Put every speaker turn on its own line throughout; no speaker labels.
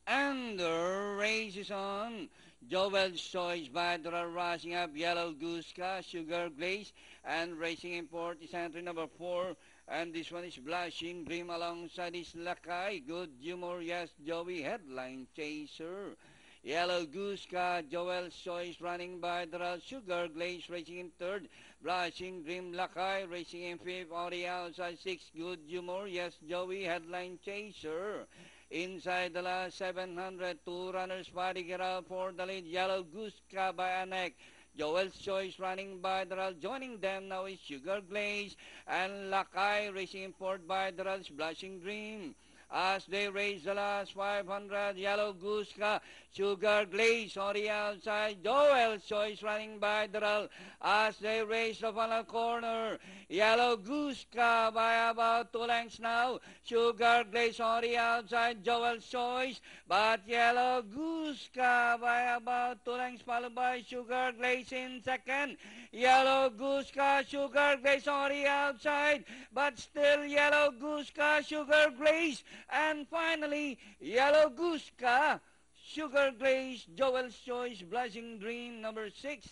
And the race is on. Joel's Choice Badra rushing up. Yellow Gooska, Sugar Glaze, and racing in port is entry number 4. And this one is Blushing Dream alongside is Lakay. Good Humor, yes, Joey, Headline Chaser. Yellow Gooska, Joel's Choice running by the Sugar Glaze racing in third. Blushing Dream, Lakay racing in fifth. On the outside 6, Good Humor, yes, Joey, Headline Chaser. Inside the last 700, 2 runners fighting it out for the lead. Yellow Gooska by a neck. Joel's Choice running by the rail. Joining them now is Sugar Glaze and Lakay racing in fourth by the rail's Blushing Dream. As they race the last 500, Yellow Gooska, Sugar Glaze on the outside. Joel's Choice running by the rail. As they race the final corner, Yellow Gooska by about 2 lengths now. Sugar Glaze on the outside, Joel's Choice. But Yellow Gooska by about 2 lengths, followed by Sugar Glaze in second. Yellow Gooska, Sugar Glaze on the outside. But still Yellow Gooska, Sugar Glaze. And finally, Yellow Gooska, Sugar Glaze, Joel's Choice, Blushing Dream, number 6,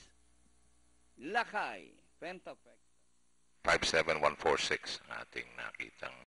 Lakay, Pentafect.
57146 ating nakitang